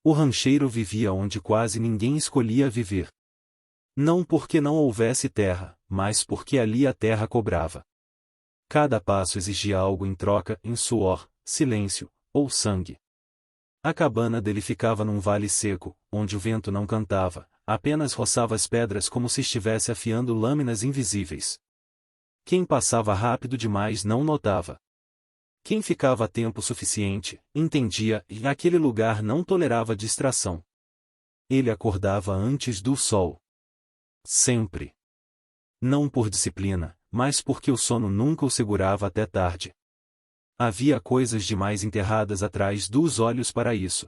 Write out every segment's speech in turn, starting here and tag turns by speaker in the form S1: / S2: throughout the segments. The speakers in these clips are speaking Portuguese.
S1: O rancheiro vivia onde quase ninguém escolhia viver. Não porque não houvesse terra, mas porque ali a terra cobrava. Cada passo exigia algo em troca, em suor, silêncio, ou sangue. A cabana dele ficava num vale seco, onde o vento não cantava, apenas roçava as pedras como se estivesse afiando lâminas invisíveis. Quem passava rápido demais não notava. Quem ficava tempo suficiente, entendia, e aquele lugar não tolerava distração. Ele acordava antes do sol. Sempre. Não por disciplina, mas porque o sono nunca o segurava até tarde. Havia coisas demais enterradas atrás dos olhos para isso.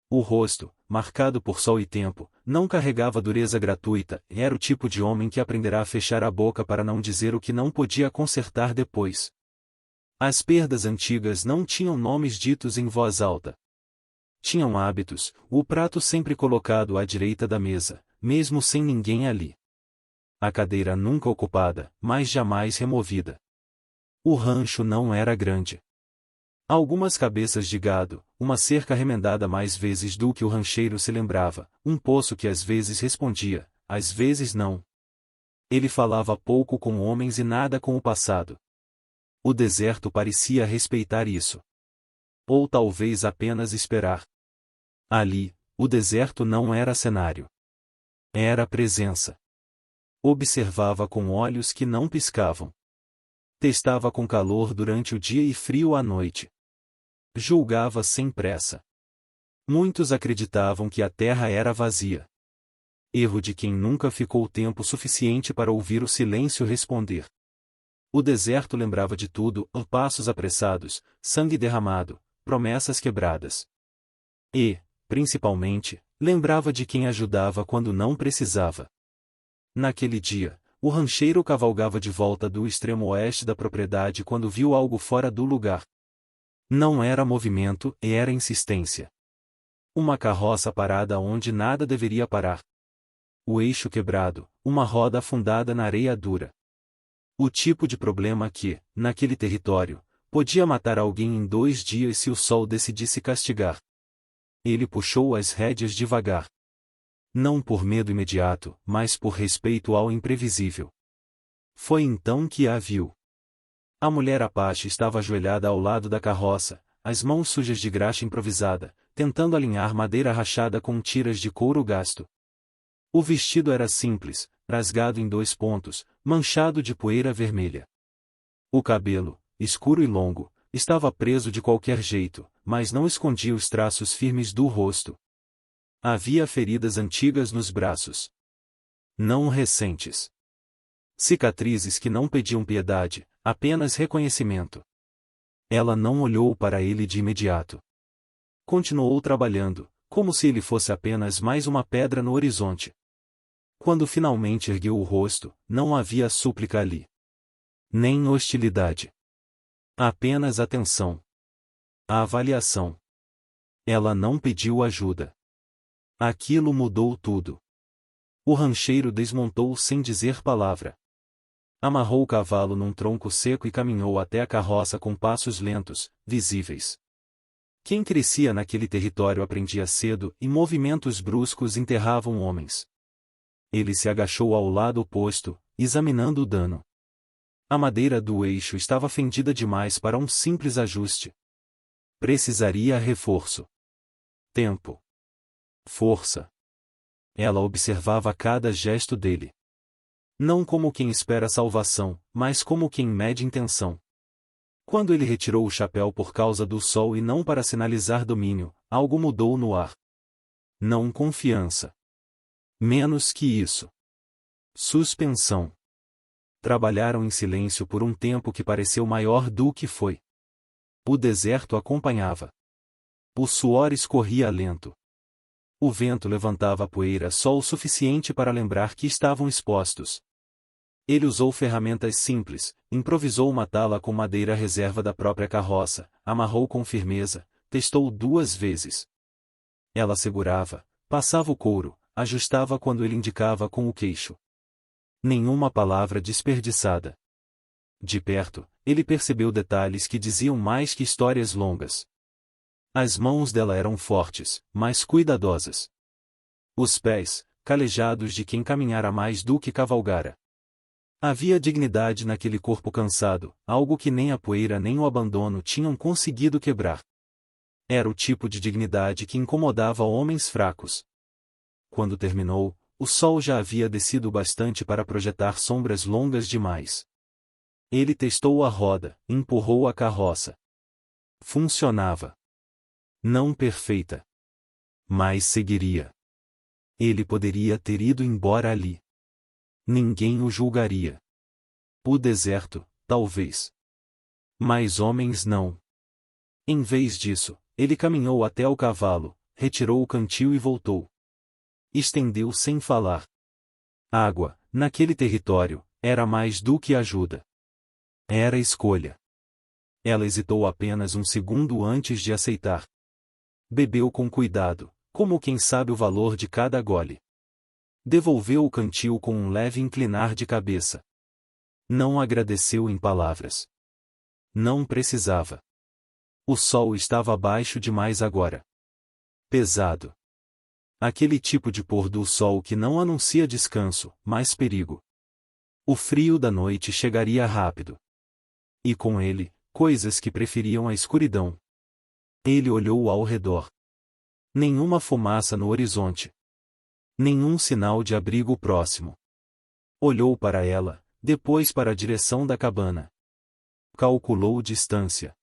S1: O rosto, marcado por sol e tempo, não carregava dureza gratuita, e era o tipo de homem que aprenderá a fechar a boca para não dizer o que não podia consertar depois. As perdas antigas não tinham nomes ditos em voz alta. Tinham hábitos, o prato sempre colocado à direita da mesa, mesmo sem ninguém ali. A cadeira nunca ocupada, mas jamais removida. O rancho não era grande. Algumas cabeças de gado, uma cerca remendada mais vezes do que o rancheiro se lembrava, um poço que às vezes respondia, às vezes não. Ele falava pouco com homens e nada com o passado. O deserto parecia respeitar isso. Ou talvez apenas esperar. Ali, o deserto não era cenário. Era presença. Observava com olhos que não piscavam. Testava com calor durante o dia e frio à noite. Julgava sem pressa. Muitos acreditavam que a terra era vazia. Erro de quem nunca ficou tempo suficiente para ouvir o silêncio responder. O deserto lembrava de tudo, passos apressados, sangue derramado, promessas quebradas. E, principalmente, lembrava de quem ajudava quando não precisava. Naquele dia, o rancheiro cavalgava de volta do extremo oeste da propriedade quando viu algo fora do lugar. Não era movimento, era insistência. Uma carroça parada onde nada deveria parar. O eixo quebrado, uma roda afundada na areia dura. O tipo de problema que, naquele território, podia matar alguém em 2 dias se o sol decidisse castigar. Ele puxou as rédeas devagar. Não por medo imediato, mas por respeito ao imprevisível. Foi então que a viu. A mulher Apache estava ajoelhada ao lado da carroça, as mãos sujas de graxa improvisada, tentando alinhar madeira rachada com tiras de couro gasto. O vestido era simples, rasgado em 2 pontos, manchado de poeira vermelha. O cabelo, escuro e longo, estava preso de qualquer jeito, mas não escondia os traços firmes do rosto. Havia feridas antigas nos braços. Não recentes. Cicatrizes que não pediam piedade, apenas reconhecimento. Ela não olhou para ele de imediato. Continuou trabalhando, como se ele fosse apenas mais uma pedra no horizonte. Quando finalmente ergueu o rosto, não havia súplica ali. Nem hostilidade. Apenas atenção. A avaliação. Ela não pediu ajuda. Aquilo mudou tudo. O rancheiro desmontou sem dizer palavra. Amarrou o cavalo num tronco seco e caminhou até a carroça com passos lentos, visíveis. Quem crescia naquele território aprendia cedo e movimentos bruscos enterravam homens. Ele se agachou ao lado oposto, examinando o dano. A madeira do eixo estava fendida demais para um simples ajuste. Precisaria reforço. Tempo. Força. Ela observava cada gesto dele. Não como quem espera salvação, mas como quem mede intenção. Quando ele retirou o chapéu por causa do sol e não para sinalizar domínio, algo mudou no ar. Não confiança. Menos que isso. Suspensão. Trabalharam em silêncio por um tempo que pareceu maior do que foi. O deserto acompanhava. O suor escorria lento. O vento levantava a poeira só o suficiente para lembrar que estavam expostos. Ele usou ferramentas simples, improvisou uma tala com madeira reserva da própria carroça, amarrou com firmeza, testou 2 vezes. Ela segurava, passava o couro, ajustava quando ele indicava com o queixo. Nenhuma palavra desperdiçada. De perto, ele percebeu detalhes que diziam mais que histórias longas. As mãos dela eram fortes, mas cuidadosas. Os pés, calejados de quem caminhara mais do que cavalgara. Havia dignidade naquele corpo cansado, algo que nem a poeira nem o abandono tinham conseguido quebrar. Era o tipo de dignidade que incomodava homens fracos. Quando terminou, o sol já havia descido bastante para projetar sombras longas demais. Ele testou a roda, empurrou a carroça. Funcionava. Não perfeita. Mas seguiria. Ele poderia ter ido embora ali. Ninguém o julgaria. O deserto, talvez. Mas homens não. Em vez disso, ele caminhou até o cavalo, retirou o cantil e voltou. Estendeu sem falar. Água, naquele território, era mais do que ajuda. Era escolha. Ela hesitou apenas um segundo antes de aceitar. Bebeu com cuidado, como quem sabe o valor de cada gole. Devolveu o cantil com um leve inclinar de cabeça. Não agradeceu em palavras. Não precisava. O sol estava baixo demais agora. Pesado. Aquele tipo de pôr do sol que não anuncia descanso, mas perigo. O frio da noite chegaria rápido. E com ele, coisas que preferiam a escuridão. Ele olhou ao redor. Nenhuma fumaça no horizonte. Nenhum sinal de abrigo próximo. Olhou para ela, depois para a direção da cabana. Calculou distância.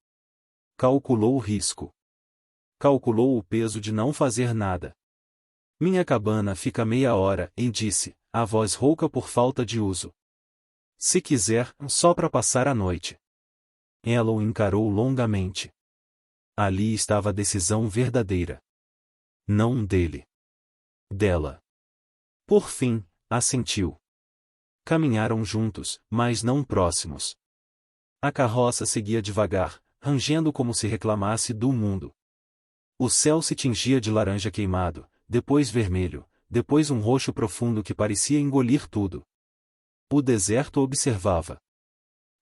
S1: Calculou o risco. Calculou o peso de não fazer nada. Minha cabana fica meia hora, e disse, a voz rouca por falta de uso. Se quiser, só para passar a noite. Ela o encarou longamente. Ali estava a decisão verdadeira. Não dele. Dela. Por fim, assentiu. Caminharam juntos, mas não próximos. A carroça seguia devagar, rangendo como se reclamasse do mundo. O céu se tingia de laranja queimado, depois vermelho, depois um roxo profundo que parecia engolir tudo. O deserto observava.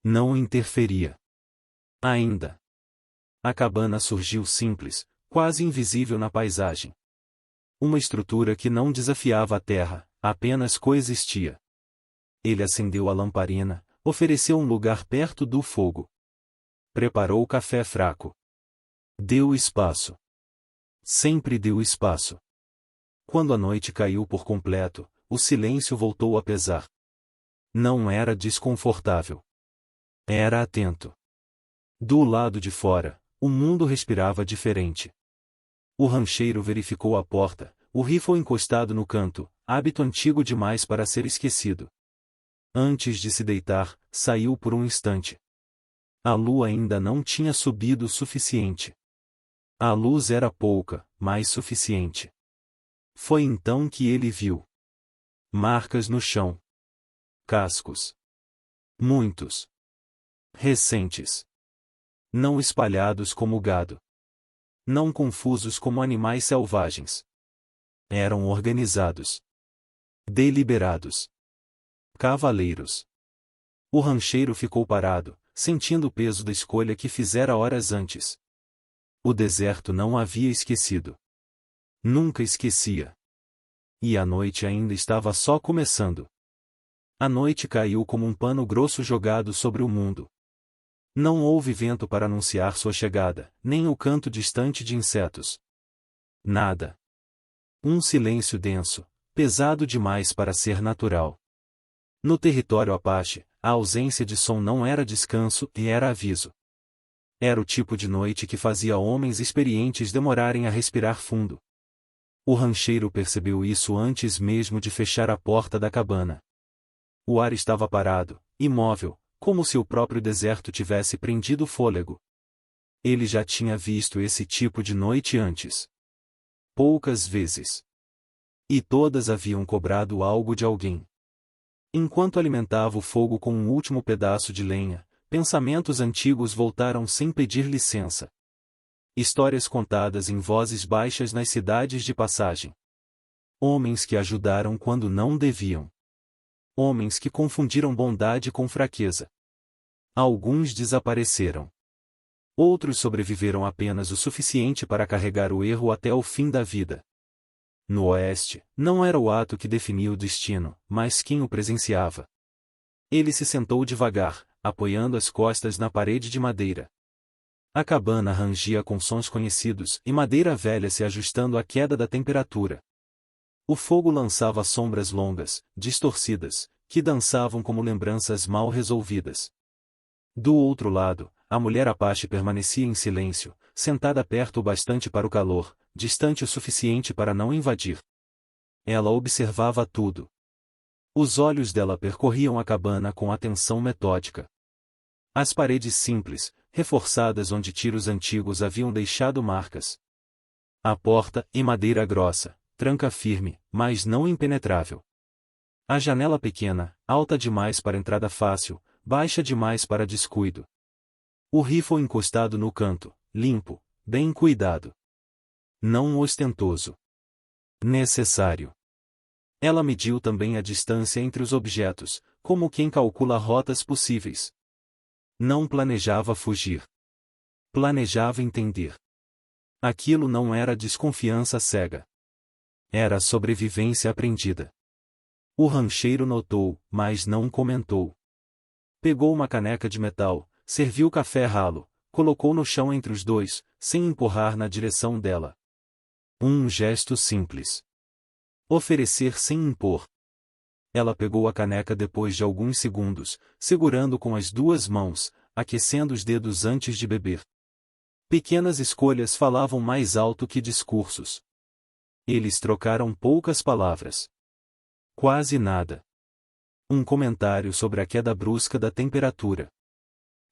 S1: Não interferia. Ainda. A cabana surgiu simples, quase invisível na paisagem. Uma estrutura que não desafiava a terra, apenas coexistia. Ele acendeu a lamparina, ofereceu um lugar perto do fogo. Preparou café fraco. Deu espaço. Sempre deu espaço. Quando a noite caiu por completo, o silêncio voltou a pesar. Não era desconfortável. Era atento. Do lado de fora, o mundo respirava diferente. O rancheiro verificou a porta, o rifle encostado no canto, hábito antigo demais para ser esquecido. Antes de se deitar, saiu por um instante. A lua ainda não tinha subido o suficiente. A luz era pouca, mas suficiente. Foi então que ele viu marcas no chão. Cascos. Muitos. Recentes. Não espalhados como gado. Não confusos como animais selvagens. Eram organizados. Deliberados. Cavaleiros. O rancheiro ficou parado, sentindo o peso da escolha que fizera horas antes. O deserto não havia esquecido. Nunca esquecia. E a noite ainda estava só começando. A noite caiu como um pano grosso jogado sobre o mundo. Não houve vento para anunciar sua chegada, nem o canto distante de insetos. Nada. Um silêncio denso, pesado demais para ser natural. No território Apache, a ausência de som não era descanso e era aviso. Era o tipo de noite que fazia homens experientes demorarem a respirar fundo. O rancheiro percebeu isso antes mesmo de fechar a porta da cabana. O ar estava parado, imóvel, como se o próprio deserto tivesse prendido o fôlego. Ele já tinha visto esse tipo de noite antes. Poucas vezes. E todas haviam cobrado algo de alguém. Enquanto alimentava o fogo com um último pedaço de lenha, pensamentos antigos voltaram sem pedir licença. Histórias contadas em vozes baixas nas cidades de passagem. Homens que ajudaram quando não deviam. Homens que confundiram bondade com fraqueza. Alguns desapareceram. Outros sobreviveram apenas o suficiente para carregar o erro até o fim da vida. No oeste, não era o ato que definia o destino, mas quem o presenciava. Ele se sentou devagar, apoiando as costas na parede de madeira. A cabana rangia com sons conhecidos e madeira velha se ajustando à queda da temperatura. O fogo lançava sombras longas, distorcidas, que dançavam como lembranças mal resolvidas. Do outro lado, a mulher Apache permanecia em silêncio, sentada perto o bastante para o calor, distante o suficiente para não invadir. Ela observava tudo. Os olhos dela percorriam a cabana com atenção metódica. As paredes simples, reforçadas onde tiros antigos haviam deixado marcas. A porta, em madeira grossa, tranca firme, mas não impenetrável. A janela pequena, alta demais para entrada fácil, baixa demais para descuido. O rifle encostado no canto, limpo, bem cuidado. Não ostentoso. Necessário. Ela mediu também a distância entre os objetos, como quem calcula rotas possíveis. Não planejava fugir. Planejava entender. Aquilo não era desconfiança cega. Era sobrevivência aprendida. O rancheiro notou, mas não comentou. Pegou uma caneca de metal, serviu café ralo, colocou no chão entre os dois, sem empurrar na direção dela. Um gesto simples. Oferecer sem impor. Ela pegou a caneca depois de alguns segundos, segurando com as duas mãos, aquecendo os dedos antes de beber. Pequenas escolhas falavam mais alto que discursos. Eles trocaram poucas palavras. Quase nada. Um comentário sobre a queda brusca da temperatura.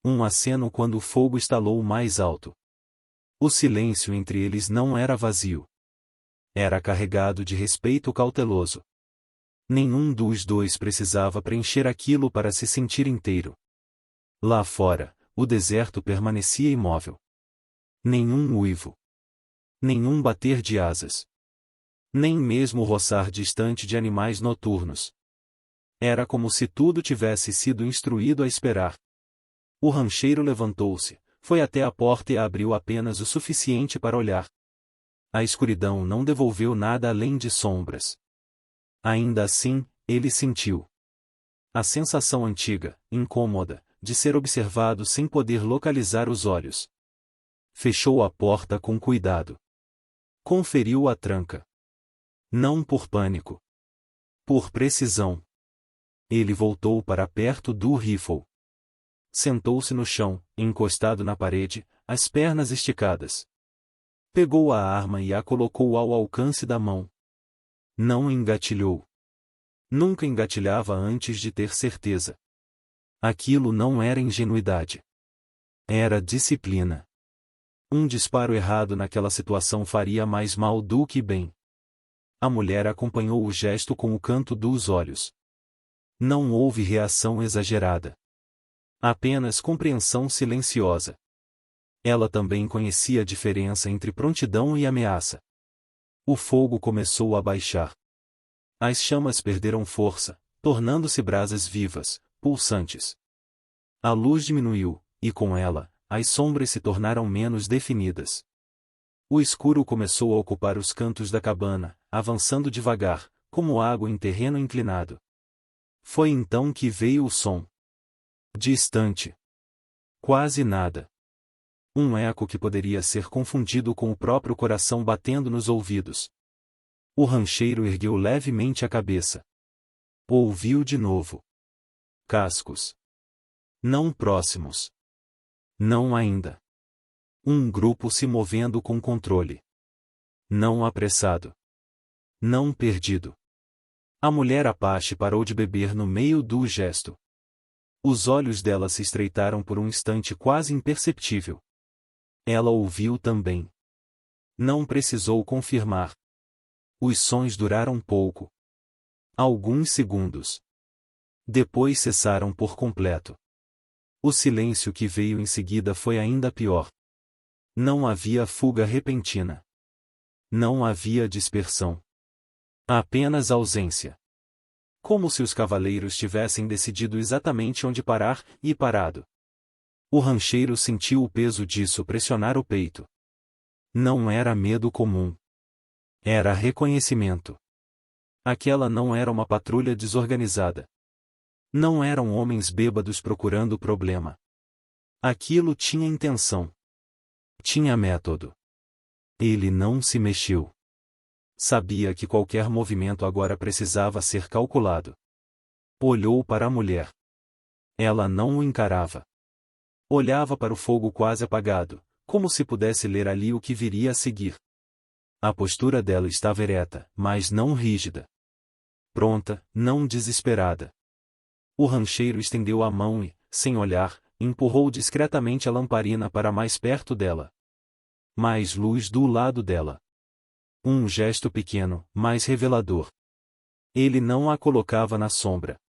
S1: Um aceno quando o fogo estalou mais alto. O silêncio entre eles não era vazio. Era carregado de respeito cauteloso. Nenhum dos dois precisava preencher aquilo para se sentir inteiro. Lá fora, o deserto permanecia imóvel. Nenhum uivo. Nenhum bater de asas. Nem mesmo o roçar distante de animais noturnos. Era como se tudo tivesse sido instruído a esperar. O rancheiro levantou-se, foi até a porta e a abriu apenas o suficiente para olhar. A escuridão não devolveu nada além de sombras. Ainda assim, ele sentiu a sensação antiga, incômoda, de ser observado sem poder localizar os olhos. Fechou a porta com cuidado. Conferiu a tranca. Não por pânico. Por precisão. Ele voltou para perto do rifle. Sentou-se no chão, encostado na parede, as pernas esticadas. Pegou a arma e a colocou ao alcance da mão. Não engatilhou. Nunca engatilhava antes de ter certeza. Aquilo não era ingenuidade. Era disciplina. Um disparo errado naquela situação faria mais mal do que bem. A mulher acompanhou o gesto com o canto dos olhos. Não houve reação exagerada. Apenas compreensão silenciosa. Ela também conhecia a diferença entre prontidão e ameaça. O fogo começou a baixar. As chamas perderam força, tornando-se brasas vivas, pulsantes. A luz diminuiu, e com ela, as sombras se tornaram menos definidas. O escuro começou a ocupar os cantos da cabana, avançando devagar, como água em terreno inclinado. Foi então que veio o som. Distante. Quase nada. Um eco que poderia ser confundido com o próprio coração batendo nos ouvidos. O rancheiro ergueu levemente a cabeça. Ouviu de novo. Cascos. Não próximos. Não ainda. Um grupo se movendo com controle. Não apressado. Não perdido. A mulher Apache parou de beber no meio do gesto. Os olhos dela se estreitaram por um instante quase imperceptível. Ela ouviu também. Não precisou confirmar. Os sons duraram pouco. Alguns segundos. Depois cessaram por completo. O silêncio que veio em seguida foi ainda pior. Não havia fuga repentina. Não havia dispersão. Apenas ausência. Como se os cavaleiros tivessem decidido exatamente onde parar, e parado. O rancheiro sentiu o peso disso pressionar o peito. Não era medo comum. Era reconhecimento. Aquela não era uma patrulha desorganizada. Não eram homens bêbados procurando o problema. Aquilo tinha intenção. Tinha método. Ele não se mexeu. Sabia que qualquer movimento agora precisava ser calculado. Olhou para a mulher. Ela não o encarava. Olhava para o fogo quase apagado, como se pudesse ler ali o que viria a seguir. A postura dela estava ereta, mas não rígida. Pronta, não desesperada. O rancheiro estendeu a mão e, sem olhar, empurrou discretamente a lamparina para mais perto dela. Mais luz do lado dela. Um gesto pequeno, mas revelador. Ele não a colocava na sombra.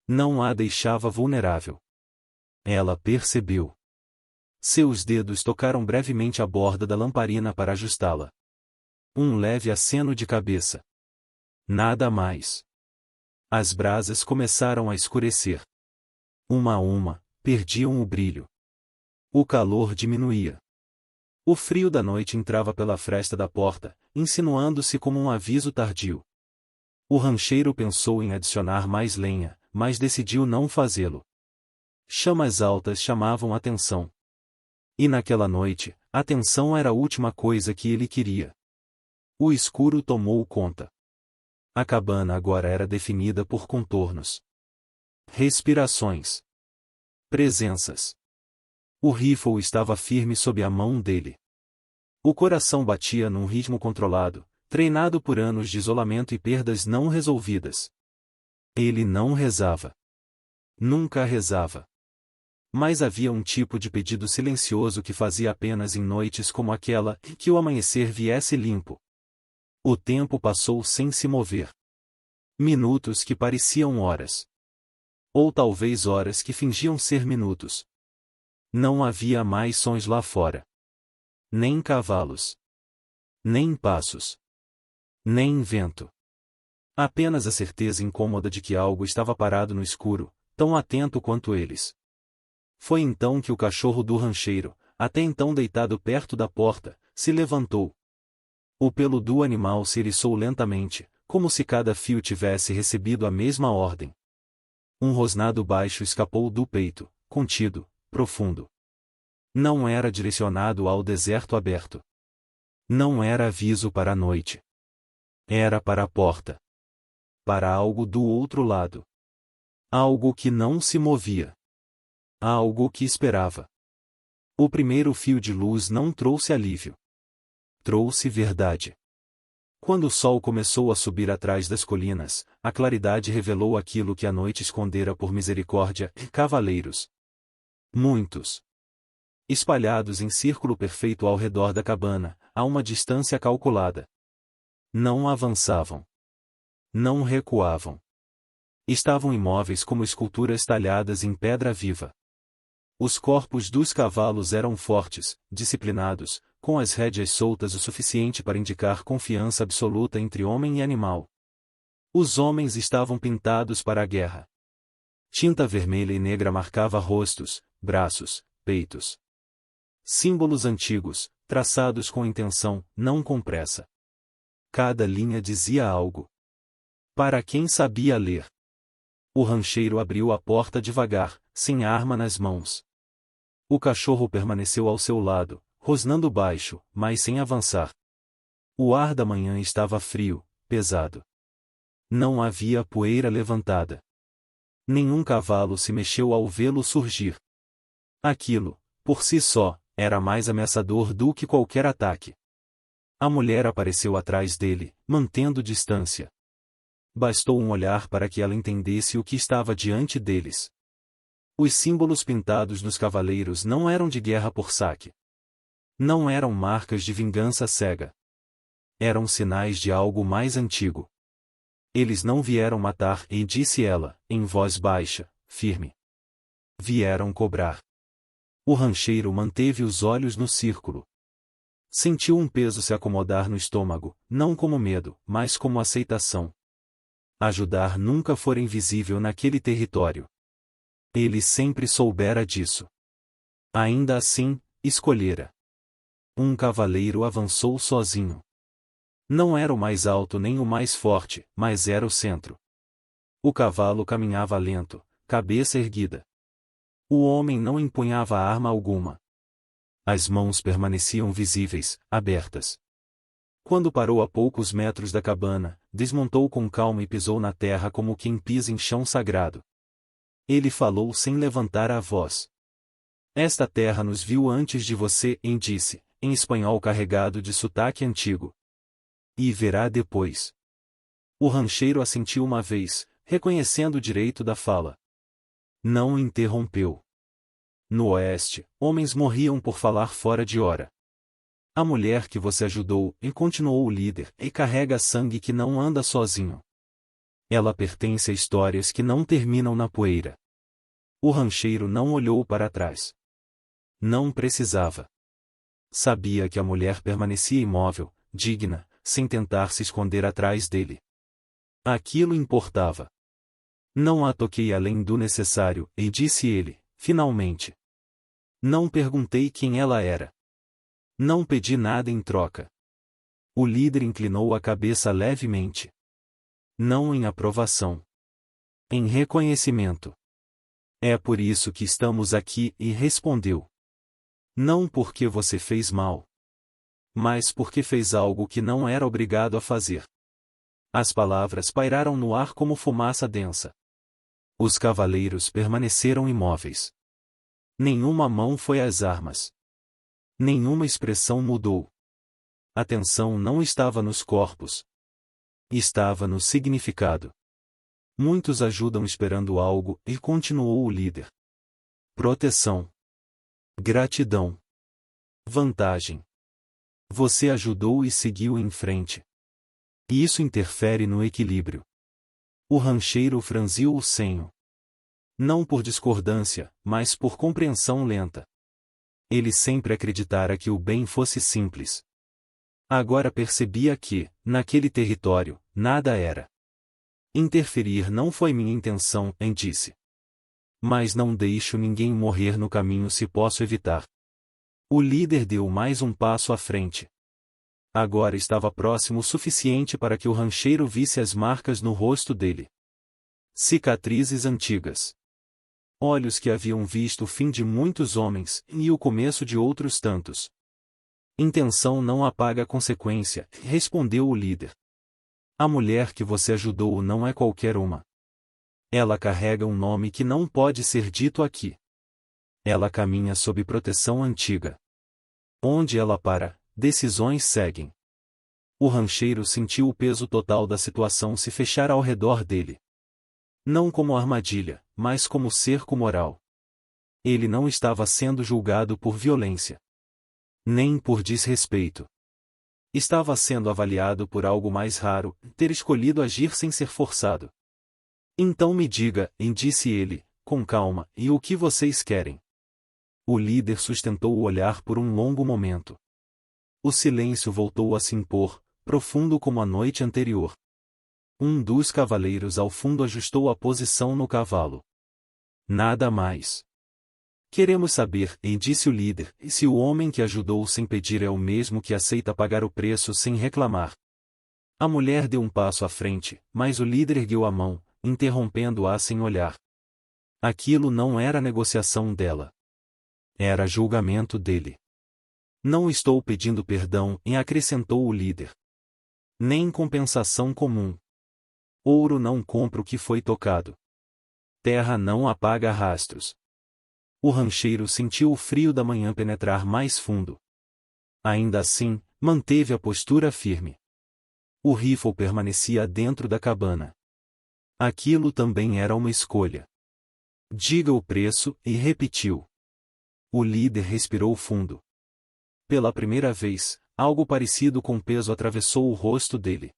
S1: Não a deixava vulnerável. Ela percebeu. Seus dedos tocaram brevemente a borda da lamparina para ajustá-la. Um leve aceno de cabeça. Nada mais. As brasas começaram a escurecer. Uma a uma, perdiam o brilho. O calor diminuía. O frio da noite entrava pela fresta da porta, insinuando-se como um aviso tardio. O rancheiro pensou em adicionar mais lenha, mas decidiu não fazê-lo. Chamas altas chamavam atenção. E naquela noite, atenção era a última coisa que ele queria. O escuro tomou conta. A cabana agora era definida por contornos. Respirações. Presenças. O rifle estava firme sob a mão dele. O coração batia num ritmo controlado, treinado por anos de isolamento e perdas não resolvidas. Ele não rezava. Nunca rezava. Mas havia um tipo de pedido silencioso que fazia apenas em noites como aquela, que o amanhecer viesse limpo. O tempo passou sem se mover. Minutos que pareciam horas. Ou talvez horas que fingiam ser minutos. Não havia mais sons lá fora. Nem cavalos. Nem passos. Nem vento. Apenas a certeza incômoda de que algo estava parado no escuro, tão atento quanto eles. Foi então que o cachorro do rancheiro, até então deitado perto da porta, se levantou. O pelo do animal se eriçou lentamente, como se cada fio tivesse recebido a mesma ordem. Um rosnado baixo escapou do peito, contido, profundo. Não era direcionado ao deserto aberto. Não era aviso para a noite. Era para a porta. Para algo do outro lado. Algo que não se movia. Algo que esperava. O primeiro fio de luz não trouxe alívio. Trouxe verdade. Quando o sol começou a subir atrás das colinas, a claridade revelou aquilo que a noite escondera por misericórdia, cavaleiros. Muitos. Espalhados em círculo perfeito ao redor da cabana, a uma distância calculada. Não avançavam. Não recuavam. Estavam imóveis como esculturas talhadas em pedra viva. Os corpos dos cavalos eram fortes, disciplinados, com as rédeas soltas o suficiente para indicar confiança absoluta entre homem e animal. Os homens estavam pintados para a guerra. Tinta vermelha e negra marcava rostos, braços, peitos. Símbolos antigos, traçados com intenção, não com pressa. Cada linha dizia algo. Para quem sabia ler. O rancheiro abriu a porta devagar, sem arma nas mãos. O cachorro permaneceu ao seu lado, rosnando baixo, mas sem avançar. O ar da manhã estava frio, pesado. Não havia poeira levantada. Nenhum cavalo se mexeu ao vê-lo surgir. Aquilo, por si só, era mais ameaçador do que qualquer ataque. A mulher apareceu atrás dele, mantendo distância. Bastou um olhar para que ela entendesse o que estava diante deles. Os símbolos pintados nos cavaleiros não eram de guerra por saque. Não eram marcas de vingança cega. Eram sinais de algo mais antigo. Eles não vieram matar, e disse ela, em voz baixa, firme. Vieram cobrar. O rancheiro manteve os olhos no círculo. Sentiu um peso se acomodar no estômago, não como medo, mas como aceitação. Ajudar nunca fora invisível naquele território. Ele sempre soubera disso. Ainda assim, escolhera. Um cavaleiro avançou sozinho. Não era o mais alto nem o mais forte, mas era o centro. O cavalo caminhava lento, cabeça erguida. O homem não empunhava arma alguma. As mãos permaneciam visíveis, abertas. Quando parou a poucos metros da cabana, desmontou com calma e pisou na terra como quem pisa em chão sagrado. Ele falou sem levantar a voz. Esta terra nos viu antes de você, disse, em espanhol carregado de sotaque antigo. E verá depois. O rancheiro assentiu uma vez, reconhecendo o direito da fala. Não interrompeu. No oeste, homens morriam por falar fora de hora. A mulher que você ajudou, e continuou o líder, e carrega sangue que não anda sozinho. Ela pertence a histórias que não terminam na poeira. O rancheiro não olhou para trás. Não precisava. Sabia que a mulher permanecia imóvel, digna, sem tentar se esconder atrás dele. Aquilo importava. Não a toquei além do necessário, e disse ele, finalmente. Não perguntei quem ela era. Não pedi nada em troca. O líder inclinou a cabeça levemente. Não em aprovação. Em reconhecimento. É por isso que estamos aqui, e respondeu. Não porque você fez mal. Mas porque fez algo que não era obrigado a fazer. As palavras pairaram no ar como fumaça densa. Os cavaleiros permaneceram imóveis. Nenhuma mão foi às armas. Nenhuma expressão mudou. A tensão não estava nos corpos. Estava no significado. Muitos ajudam esperando algo, e continuou o líder. Proteção. Gratidão. Vantagem. Você ajudou e seguiu em frente. Isso interfere no equilíbrio. O rancheiro franziu o senho. Não por discordância, mas por compreensão lenta. Ele sempre acreditara que o bem fosse simples. Agora percebia que, naquele território, nada era. Interferir não foi minha intenção, disse. Mas não deixo ninguém morrer no caminho se posso evitar. O líder deu mais um passo à frente. Agora estava próximo o suficiente para que o rancheiro visse as marcas no rosto dele. Cicatrizes antigas. Olhos que haviam visto o fim de muitos homens, e o começo de outros tantos. Intenção não apaga a consequência, respondeu o líder. A mulher que você ajudou não é qualquer uma. Ela carrega um nome que não pode ser dito aqui. Ela caminha sob proteção antiga. Onde ela para, decisões seguem. O rancheiro sentiu o peso total da situação se fechar ao redor dele. Não como armadilha, mas como cerco moral. Ele não estava sendo julgado por violência. Nem por desrespeito. Estava sendo avaliado por algo mais raro, ter escolhido agir sem ser forçado. Então me diga, disse ele, com calma, e o que vocês querem? O líder sustentou o olhar por um longo momento. O silêncio voltou a se impor, profundo como a noite anterior. Um dos cavaleiros ao fundo ajustou a posição no cavalo. Nada mais. Queremos saber, disse o líder, se o homem que ajudou sem pedir é o mesmo que aceita pagar o preço sem reclamar. A mulher deu um passo à frente, mas o líder ergueu a mão, interrompendo-a sem olhar. Aquilo não era negociação dela. Era julgamento dele. Não estou pedindo perdão, acrescentou o líder. Nem compensação comum. Ouro não compra o que foi tocado. Terra não apaga rastros. O rancheiro sentiu o frio da manhã penetrar mais fundo. Ainda assim, manteve a postura firme. O rifle permanecia dentro da cabana. Aquilo também era uma escolha. Diga o preço, e repetiu. O líder respirou fundo. Pela primeira vez, algo parecido com peso atravessou o rosto dele.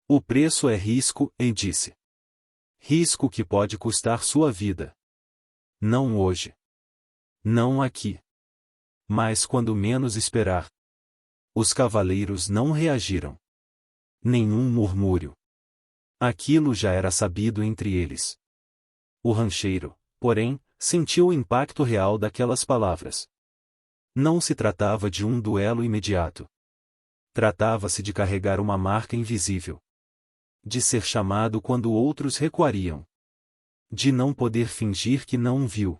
S1: O preço é risco, disse. Risco que pode custar sua vida. Não hoje. Não aqui. Mas quando menos esperar. Os cavaleiros não reagiram. Nenhum murmúrio. Aquilo já era sabido entre eles. O rancheiro, porém, sentiu o impacto real daquelas palavras. Não se tratava de um duelo imediato. Tratava-se de carregar uma marca invisível. De ser chamado quando outros recuariam. De não poder fingir que não viu.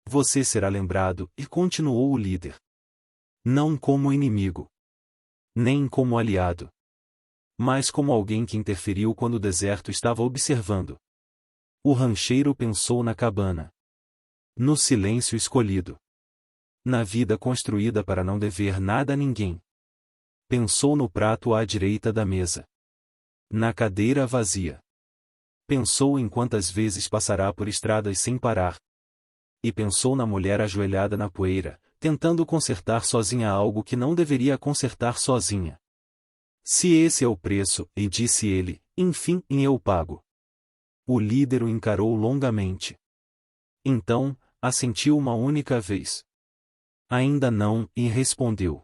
S1: Você será lembrado, e continuou o líder. Não como inimigo. Nem como aliado. Mas como alguém que interferiu quando o deserto estava observando. O rancheiro pensou na cabana. No silêncio escolhido. Na vida construída para não dever nada a ninguém. Pensou no prato à direita da mesa. Na cadeira vazia. Pensou em quantas vezes passará por estradas sem parar. E pensou na mulher ajoelhada na poeira, tentando consertar sozinha algo que não deveria consertar sozinha. Se esse é o preço, e disse ele, enfim, eu pago. O líder o encarou longamente. Então, assentiu uma única vez. Ainda não, e respondeu.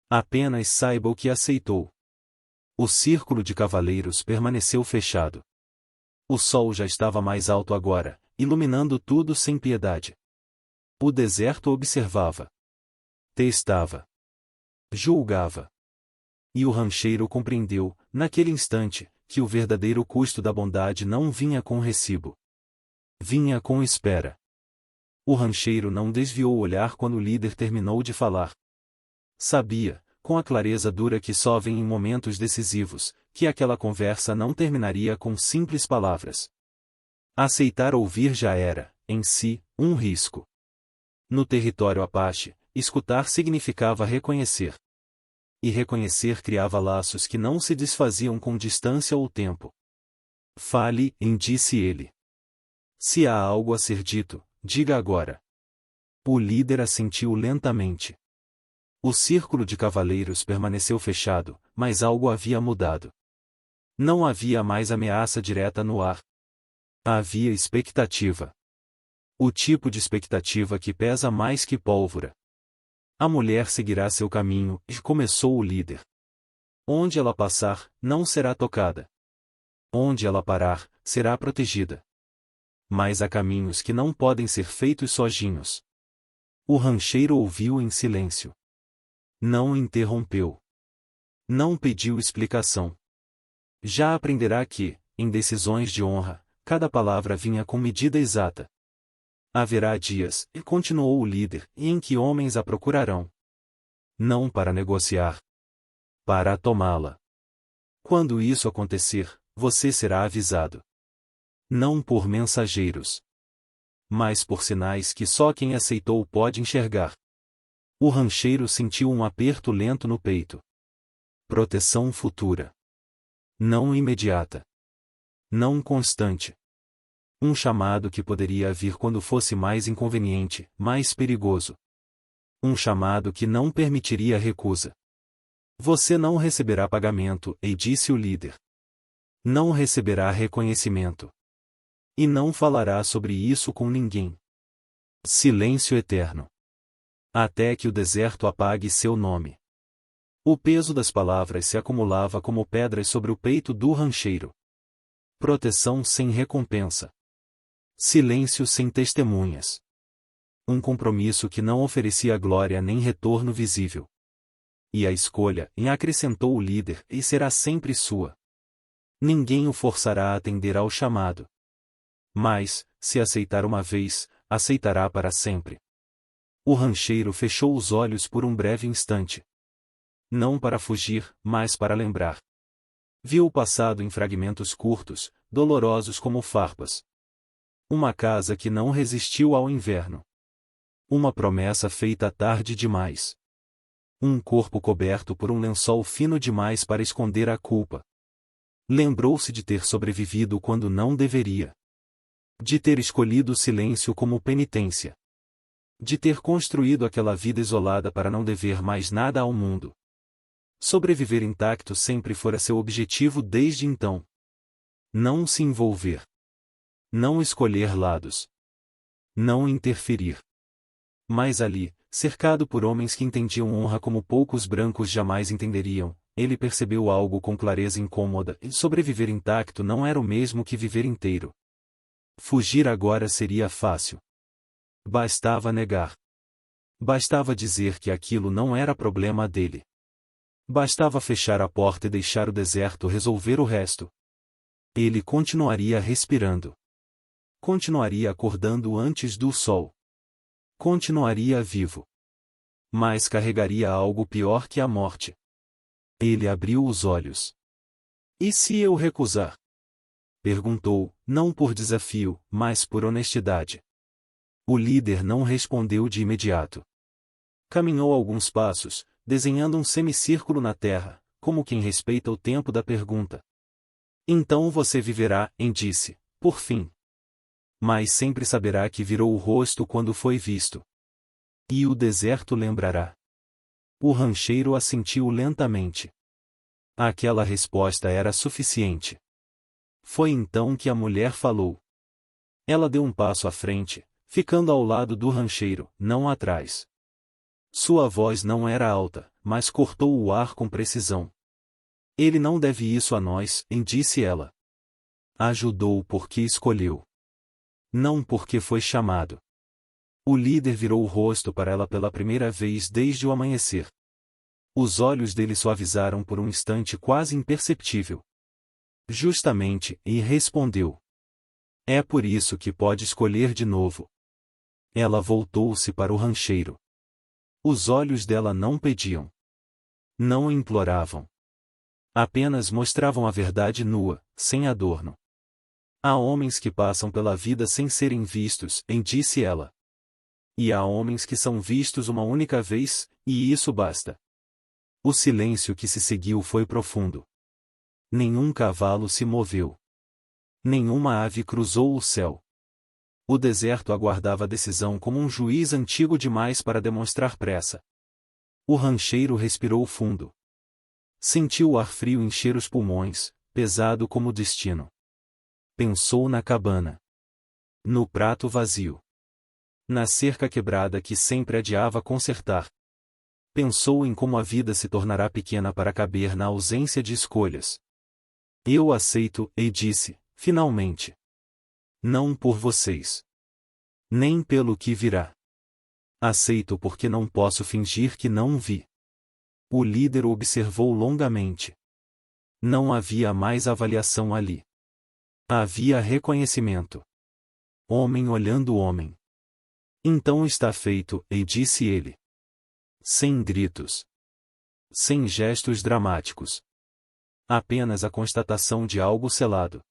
S1: Apenas saiba o que aceitou. O círculo de cavaleiros permaneceu fechado. O sol já estava mais alto agora, iluminando tudo sem piedade. O deserto observava. Testava. Julgava. E o rancheiro compreendeu, naquele instante, que o verdadeiro custo da bondade não vinha com recibo. Vinha com espera. O rancheiro não desviou o olhar quando o líder terminou de falar. Sabia, com a clareza dura que só vem em momentos decisivos, que aquela conversa não terminaria com simples palavras. Aceitar ouvir já era, em si, um risco. No território Apache, escutar significava reconhecer. E reconhecer criava laços que não se desfaziam com distância ou tempo. Fale, disse ele. Se há algo a ser dito, diga agora. O líder assentiu lentamente. O círculo de cavaleiros permaneceu fechado, mas algo havia mudado. Não havia mais ameaça direta no ar. Havia expectativa. O tipo de expectativa que pesa mais que pólvora. A mulher seguirá seu caminho, e começou o líder. Onde ela passar, não será tocada. Onde ela parar, será protegida. Mas há caminhos que não podem ser feitos sozinhos. O rancheiro ouviu em silêncio. Não interrompeu. Não pediu explicação. Já aprenderá que, em decisões de honra, cada palavra vinha com medida exata. Haverá dias, e continuou o líder, em que homens a procurarão. Não para negociar. Para tomá-la. Quando isso acontecer, você será avisado. Não por mensageiros. Mas por sinais que só quem aceitou pode enxergar. O rancheiro sentiu um aperto lento no peito. Proteção futura. Não imediata. Não constante. Um chamado que poderia vir quando fosse mais inconveniente, mais perigoso. Um chamado que não permitiria recusa. Você não receberá pagamento, disse o líder. Não receberá reconhecimento. E não falará sobre isso com ninguém. Silêncio eterno. Até que o deserto apague seu nome. O peso das palavras se acumulava como pedras sobre o peito do rancheiro. Proteção sem recompensa. Silêncio sem testemunhas. Um compromisso que não oferecia glória nem retorno visível. E a escolha, acrescentou o líder, e será sempre sua. Ninguém o forçará a atender ao chamado. Mas, se aceitar uma vez, aceitará para sempre. O rancheiro fechou os olhos por um breve instante. Não para fugir, mas para lembrar. Viu o passado em fragmentos curtos, dolorosos como farpas. Uma casa que não resistiu ao inverno. Uma promessa feita tarde demais. Um corpo coberto por um lençol fino demais para esconder a culpa. Lembrou-se de ter sobrevivido quando não deveria. De ter escolhido o silêncio como penitência. De ter construído aquela vida isolada para não dever mais nada ao mundo. Sobreviver intacto sempre fora seu objetivo desde então. Não se envolver. Não escolher lados. Não interferir. Mas ali, cercado por homens que entendiam honra como poucos brancos jamais entenderiam, ele percebeu algo com clareza incômoda, e sobreviver intacto não era o mesmo que viver inteiro. Fugir agora seria fácil. Bastava negar. Bastava dizer que aquilo não era problema dele. Bastava fechar a porta e deixar o deserto resolver o resto. Ele continuaria respirando. Continuaria acordando antes do sol. Continuaria vivo. Mas carregaria algo pior que a morte. Ele abriu os olhos. E se eu recusar? Perguntou, não por desafio, mas por honestidade. O líder não respondeu de imediato. Caminhou alguns passos, desenhando um semicírculo na terra, como quem respeita o tempo da pergunta. Então você viverá, disse, por fim. Mas sempre saberá que virou o rosto quando foi visto. E o deserto lembrará. O rancheiro assentiu lentamente. Aquela resposta era suficiente. Foi então que a mulher falou. Ela deu um passo à frente, ficando ao lado do rancheiro, não atrás. Sua voz não era alta, mas cortou o ar com precisão. Ele não deve isso a nós, disse ela. Ajudou porque escolheu. Não porque foi chamado. O líder virou o rosto para ela pela primeira vez desde o amanhecer. Os olhos dele suavizaram por um instante quase imperceptível. Justamente, e respondeu. É por isso que pode escolher de novo. Ela voltou-se para o rancheiro. Os olhos dela não pediam. Não imploravam. Apenas mostravam a verdade nua, sem adorno. Há homens que passam pela vida sem serem vistos, disse ela. E há homens que são vistos uma única vez, e isso basta. O silêncio que se seguiu foi profundo. Nenhum cavalo se moveu. Nenhuma ave cruzou o céu. O deserto aguardava a decisão como um juiz antigo demais para demonstrar pressa. O rancheiro respirou fundo. Sentiu o ar frio encher os pulmões, pesado como o destino. Pensou na cabana. No prato vazio. Na cerca quebrada que sempre adiava consertar. Pensou em como a vida se tornará pequena para caber na ausência de escolhas. Eu aceito, e disse, finalmente. Não por vocês. Nem pelo que virá. Aceito porque não posso fingir que não vi. O líder observou longamente. Não havia mais avaliação ali. Havia reconhecimento. Homem olhando homem. Então está feito, e disse ele. Sem gritos. Sem gestos dramáticos. Apenas a constatação de algo selado.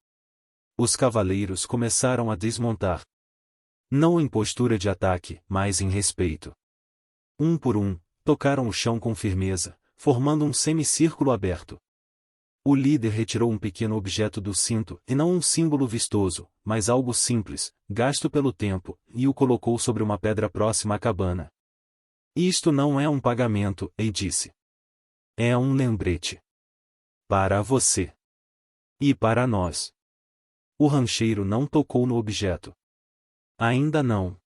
S1: Os cavaleiros começaram a desmontar. Não em postura de ataque, mas em respeito. Um por um, tocaram o chão com firmeza, formando um semicírculo aberto. O líder retirou um pequeno objeto do cinto, e não um símbolo vistoso, mas algo simples, gasto pelo tempo, e o colocou sobre uma pedra próxima à cabana. Isto não é um pagamento, e disse. É um lembrete. Para você. E para nós. O rancheiro não tocou no objeto. Ainda não.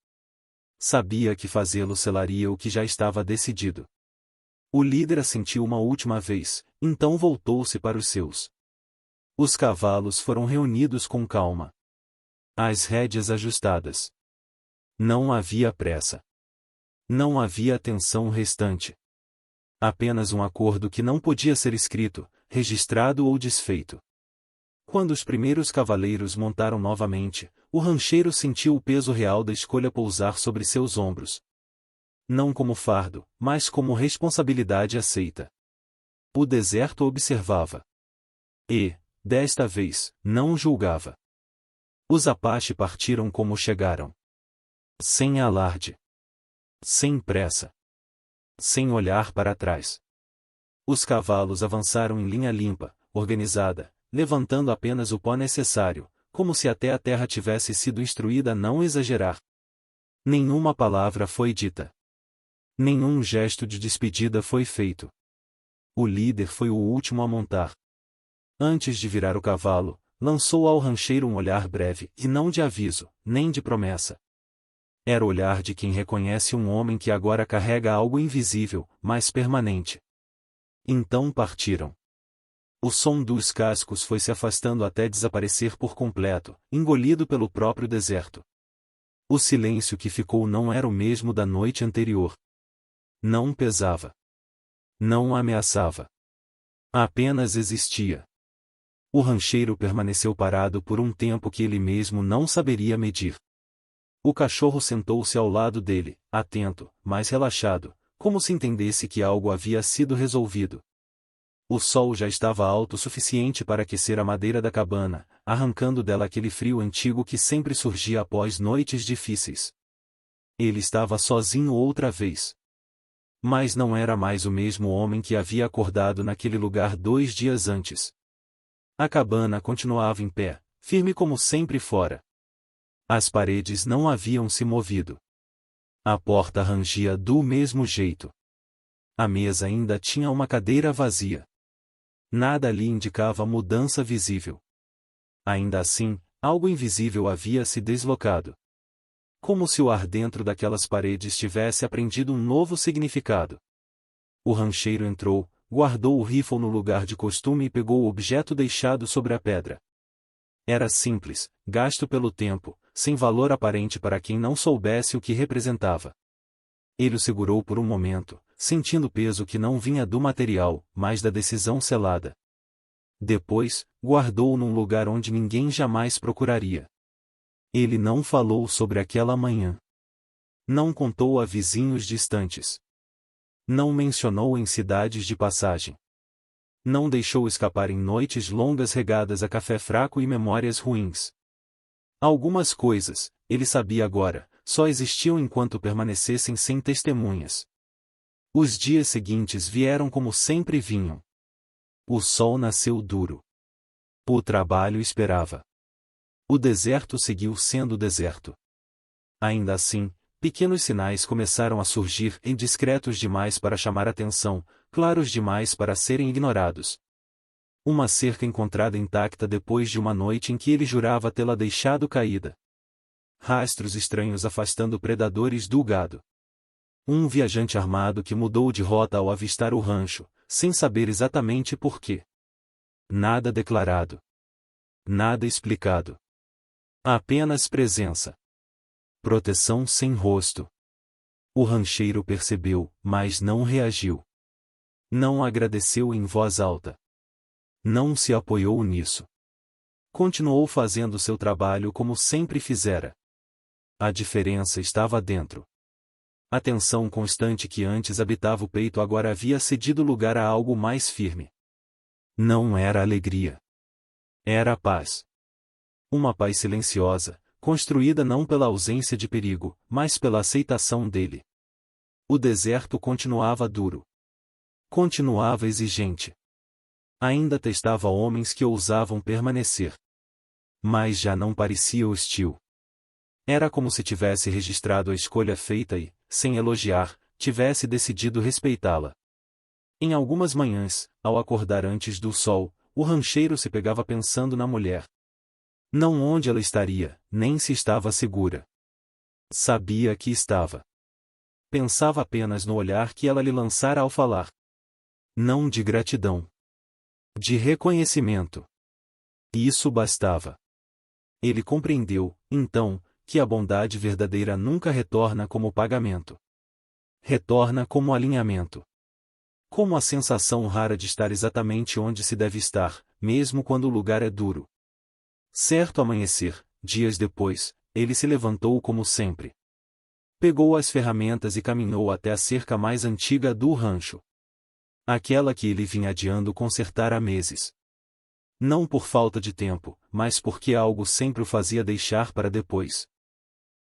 S1: Sabia que fazê-lo selaria o que já estava decidido. O líder assentiu uma última vez, então voltou-se para os seus. Os cavalos foram reunidos com calma. As rédeas ajustadas. Não havia pressa. Não havia tensão restante. Apenas um acordo que não podia ser escrito, registrado ou desfeito. Quando os primeiros cavaleiros montaram novamente, o rancheiro sentiu o peso real da escolha pousar sobre seus ombros. Não como fardo, mas como responsabilidade aceita. O deserto observava. E, desta vez, não julgava. Os Apache partiram como chegaram. Sem alarde. Sem pressa. Sem olhar para trás. Os cavalos avançaram em linha limpa, organizada, levantando apenas o pó necessário, como se até a terra tivesse sido instruída a não exagerar. Nenhuma palavra foi dita. Nenhum gesto de despedida foi feito. O líder foi o último a montar. Antes de virar o cavalo, lançou ao rancheiro um olhar breve, e não de aviso, nem de promessa. Era o olhar de quem reconhece um homem que agora carrega algo invisível, mas permanente. Então partiram. O som dos cascos foi se afastando até desaparecer por completo, engolido pelo próprio deserto. O silêncio que ficou não era o mesmo da noite anterior. Não pesava. Não ameaçava. Apenas existia. O rancheiro permaneceu parado por um tempo que ele mesmo não saberia medir. O cachorro sentou-se ao lado dele, atento, mas relaxado, como se entendesse que algo havia sido resolvido. O sol já estava alto o suficiente para aquecer a madeira da cabana, arrancando dela aquele frio antigo que sempre surgia após noites difíceis. Ele estava sozinho outra vez. Mas não era mais o mesmo homem que havia acordado naquele lugar 2 dias antes. A cabana continuava em pé, firme como sempre fora. As paredes não haviam se movido. A porta rangia do mesmo jeito. A mesa ainda tinha uma cadeira vazia. Nada ali indicava mudança visível. Ainda assim, algo invisível havia se deslocado. Como se o ar dentro daquelas paredes tivesse aprendido um novo significado. O rancheiro entrou, guardou o rifle no lugar de costume e pegou o objeto deixado sobre a pedra. Era simples, gasto pelo tempo, sem valor aparente para quem não soubesse o que representava. Ele o segurou por um momento, sentindo o peso que não vinha do material, mas da decisão selada. Depois, guardou-o num lugar onde ninguém jamais procuraria. Ele não falou sobre aquela manhã. Não contou a vizinhos distantes. Não mencionou em cidades de passagem. Não deixou escapar em noites longas regadas a café fraco e memórias ruins. Algumas coisas, ele sabia agora, só existiam enquanto permanecessem sem testemunhas. Os dias seguintes vieram como sempre vinham. O sol nasceu duro. O trabalho esperava. O deserto seguiu sendo deserto. Ainda assim, pequenos sinais começaram a surgir, indiscretos demais para chamar atenção, claros demais para serem ignorados. Uma cerca encontrada intacta depois de uma noite em que ele jurava tê-la deixado caída. Rastros estranhos afastando predadores do gado. Um viajante armado que mudou de rota ao avistar o rancho, sem saber exatamente por quê. Nada declarado. Nada explicado. Apenas presença. Proteção sem rosto. O rancheiro percebeu, mas não reagiu. Não agradeceu em voz alta. Não se apoiou nisso. Continuou fazendo seu trabalho como sempre fizera. A diferença estava dentro. A tensão constante que antes habitava o peito agora havia cedido lugar a algo mais firme. Não era alegria. Era paz. Uma paz silenciosa, construída não pela ausência de perigo, mas pela aceitação dele. O deserto continuava duro. Continuava exigente. Ainda testava homens que ousavam permanecer. Mas já não parecia hostil. Era como se tivesse registrado a escolha feita e, sem elogiar, tivesse decidido respeitá-la. Em algumas manhãs, ao acordar antes do sol, o rancheiro se pegava pensando na mulher. Não onde ela estaria, nem se estava segura. Sabia que estava. Pensava apenas no olhar que ela lhe lançara ao falar. Não de gratidão. De reconhecimento. Isso bastava. Ele compreendeu, então, que a bondade verdadeira nunca retorna como pagamento. Retorna como alinhamento. Como a sensação rara de estar exatamente onde se deve estar, mesmo quando o lugar é duro. Certo amanhecer, dias depois, ele se levantou como sempre. Pegou as ferramentas e caminhou até a cerca mais antiga do rancho. Aquela que ele vinha adiando consertar há meses. Não por falta de tempo, mas porque algo sempre o fazia deixar para depois.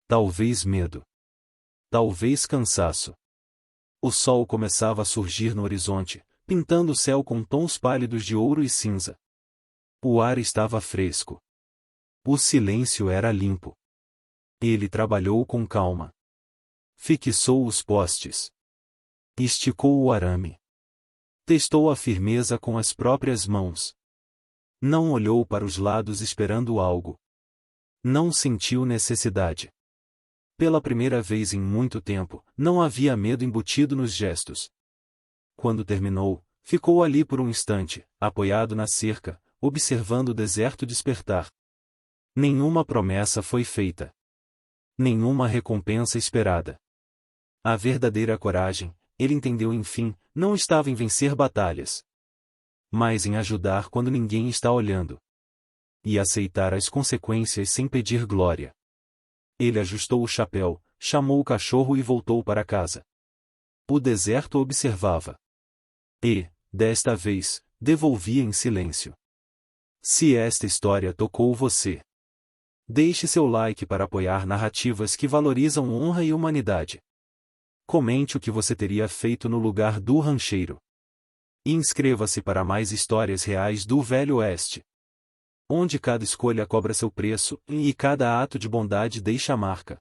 S1: Talvez medo. Talvez cansaço. O sol começava a surgir no horizonte, pintando o céu com tons pálidos de ouro e cinza. O ar estava fresco. O silêncio era limpo. Ele trabalhou com calma. Fixou os postes. Esticou o arame. Testou a firmeza com as próprias mãos. Não olhou para os lados esperando algo. Não sentiu necessidade. Pela primeira vez em muito tempo, não havia medo embutido nos gestos. Quando terminou, ficou ali por um instante, apoiado na cerca, observando o deserto despertar. Nenhuma promessa foi feita. nenhuma recompensa esperada. A verdadeira coragem, ele entendeu enfim, não estava em vencer batalhas, mas em ajudar quando ninguém está olhando. E aceitar as consequências sem pedir glória. Ele ajustou o chapéu, chamou o cachorro e voltou para casa. O deserto observava. E, desta vez, devolvia em silêncio. Se esta história tocou você, deixe seu like para apoiar narrativas que valorizam honra e humanidade. Comente o que você teria feito no lugar do rancheiro. E inscreva-se para mais histórias reais do Velho Oeste, onde cada escolha cobra seu preço e cada ato de bondade deixa a marca.